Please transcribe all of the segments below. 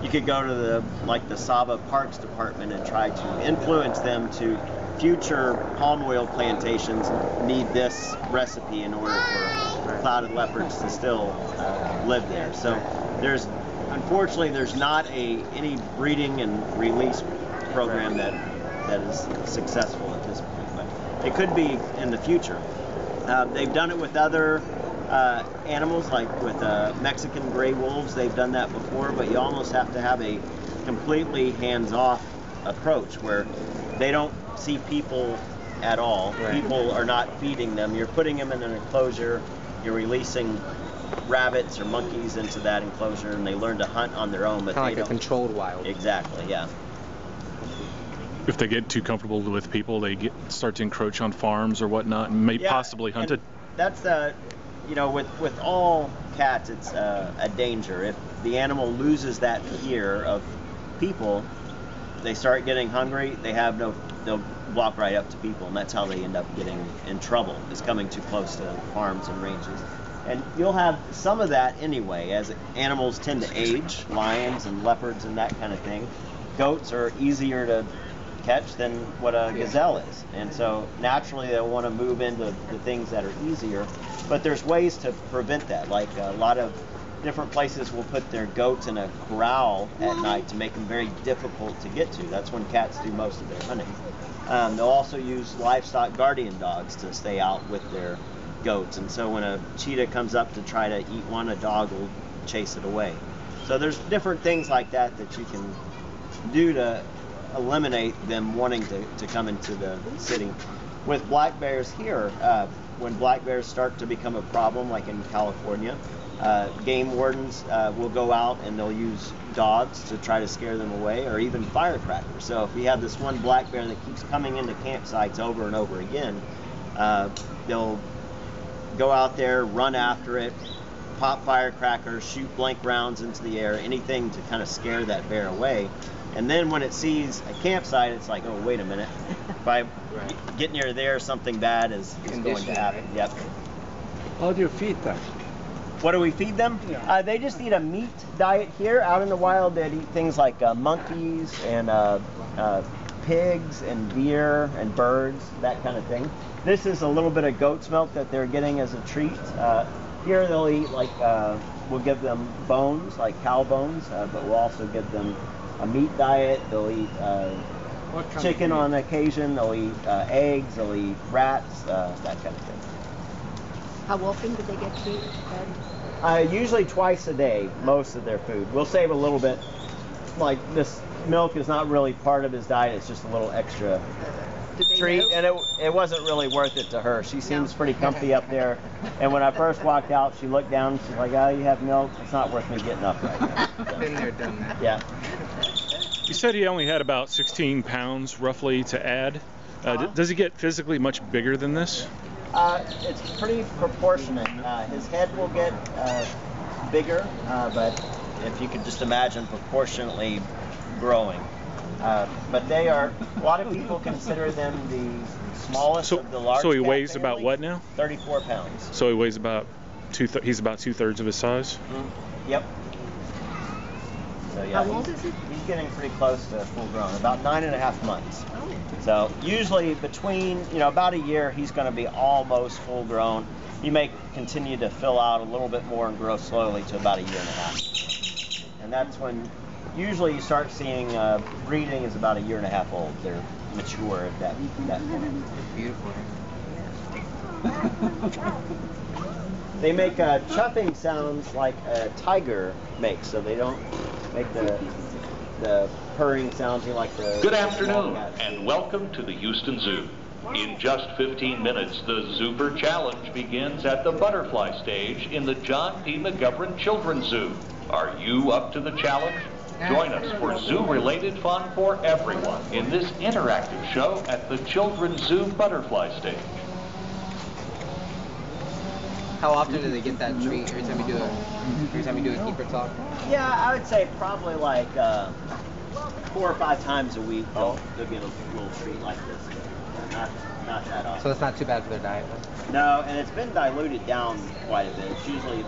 you could go to the Saba Parks Department and try to influence them to future palm oil plantations need this recipe in order for clouded leopards to still live there. So unfortunately there's not any breeding and release program that is successful at this point, but it could be in the future. They've done it with other animals, like with Mexican gray wolves. They've done that before, but you almost have to have a completely hands-off approach where they don't see people at all. Right. People are not feeding them. You're putting them in an enclosure, you're releasing rabbits or monkeys into that enclosure, and they learn to hunt on their own. But kind of like a controlled wild. Exactly, yeah. If they get too comfortable with people, they start to encroach on farms or whatnot, and may possibly hunt it. That's with all cats, it's a danger. If the animal loses that fear of people, they start getting hungry. They'll walk right up to people, and that's how they end up getting in trouble, is coming too close to farms and ranges. And you'll have some of that anyway, as animals tend to age, lions and leopards and that kind of thing. Goats are easier to catch than what a gazelle is, and so naturally they'll want to move into the things that are easier, but there's ways to prevent that. Like a lot of different places will put their goats in a corral at night to make them very difficult to get to. That's when cats do most of their hunting. They'll also use livestock guardian dogs to stay out with their goats, and so when a cheetah comes up to try to eat one, a dog will chase it away. So there's different things like that that you can do to eliminate them wanting to come into the city. With black bears here, when black bears start to become a problem, like in California, game wardens will go out and they'll use dogs to try to scare them away, or even firecrackers. So if we have this one black bear that keeps coming into campsites over and over again, they'll go out there, run after it, pop firecrackers, shoot blank rounds into the air, anything to kind of scare that bear away. And then when it sees a campsite, it's like, oh, wait a minute. If I get near there, something bad is going to happen. Right? Yep. How do you feed them? What do we feed them? Yeah. They just eat a meat diet here. Out in the wild, they'd eat things like monkeys and pigs and deer and birds, that kind of thing. This is a little bit of goat's milk that they're getting as a treat. Here they'll eat, like, we'll give them bones, like cow bones, but we'll also give them a meat diet. They'll eat chicken on occasion. They'll eat eggs. They'll eat rats, that kind of thing. How often do they get fed? Usually twice a day, most of their food. We'll save a little bit. Like, this milk is not really part of his diet. It's just a little extra treat, and it wasn't really worth it to her. She seems pretty comfy up there, and when I first walked out, she looked down, she's like, oh, you have milk? It's not worth me getting up right now. So, been there, done that. Yeah. You said he only had about 16 pounds roughly to add. Does he get physically much bigger than this? It's pretty proportionate. His head will get bigger, but if you could just imagine, proportionately growing. But they are, a lot of people consider them the smallest of the large. So he weighs family. about what now? 34 pounds. So he weighs about he's about 2/3 of his size? Mm-hmm. Yep. So yeah, how old is he? He's getting pretty close to full grown, about 9.5 months. So usually between, about a year, he's going to be almost full grown. He may continue to fill out a little bit more and grow slowly to about 1.5 years. And that's when usually you start seeing breeding is about 1.5 years old. They're mature at that point. Beautiful. They make chuffing sounds like a tiger makes, so they don't make the purring sounds like the... Good afternoon, and welcome to the Houston Zoo. In just 15 minutes, the Zooper Challenge begins at the butterfly stage in the John P. McGovern Children's Zoo. Are you up to the challenge? Join us for zoo-related fun for everyone in this interactive show at the Children's Zoo Butterfly Stage. How often do they get that treat every time you do a keeper talk? Yeah, I would say probably like 4 or 5 times a week they'll get a little treat like this. Not that often. So it's not too bad for their diet? No, and it's been diluted down quite a bit. It's usually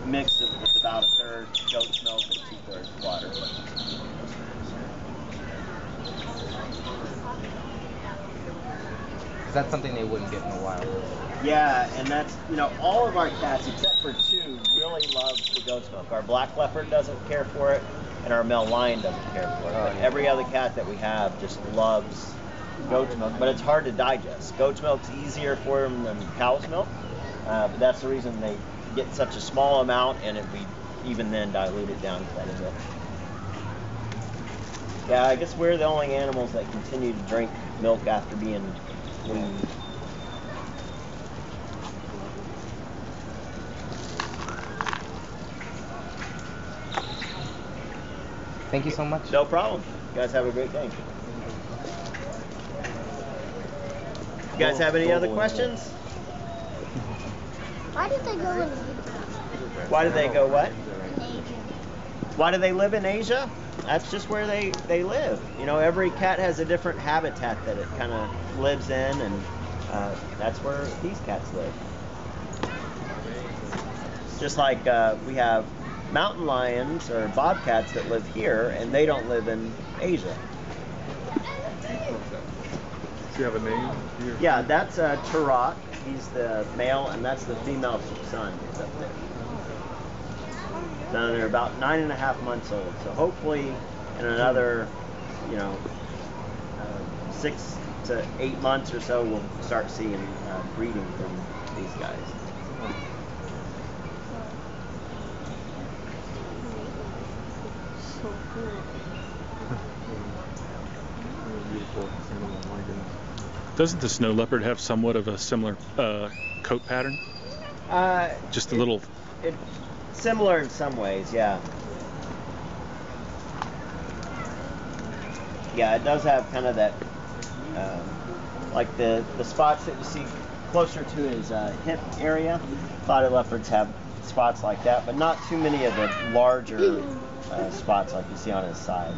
mixed with about 1/3 goat's milk and 2/3 water. that's something they wouldn't get in the wild. Yeah, and that's, all of our cats, except for 2, really love the goat's milk. Our black leopard doesn't care for it, and our male lion doesn't care for it. But every other cat that we have just loves goat's milk, but it's hard to digest. Goat's milk's easier for them than cow's milk, but that's the reason they get such a small amount, and we even then dilute it down quite a bit. Yeah, I guess we're the only animals that continue to drink milk after being weaned. Thank you so much. No problem. You guys have a great day. You guys have any other questions? Why did they go in Why did they go what? Asia? Why do they live in Asia? That's just where they live. Every cat has a different habitat that it kind of lives in, and that's where these cats live. Just like we have mountain lions or bobcats that live here, and they don't live in Asia. Do you have a name? Yeah, that's Turok. He's the male, and that's the female son. Is up there. So they're about 9.5 months old. So hopefully, in another, 6 to 8 months or so, we'll start seeing breeding from these guys. So cool. Doesn't the snow leopard have somewhat of a similar coat pattern? Just a little. It's similar in some ways, yeah. Yeah, it does have kind of that, like the spots that you see closer to his hip area. Clouded leopards have spots like that, but not too many of the larger spots like you see on his side.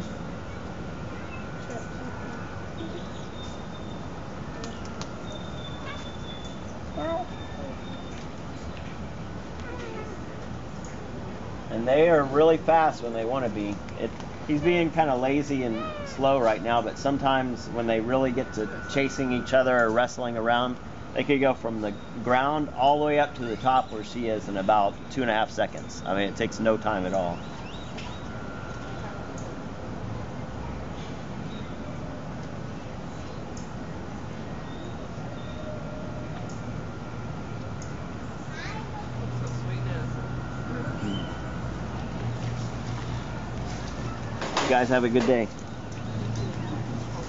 And they are really fast when they want to be. He's being kind of lazy and slow right now, but sometimes when they really get to chasing each other or wrestling around, they could go from the ground all the way up to the top where she is in about 2.5 seconds. I mean, it takes no time at all. You guys have a good day.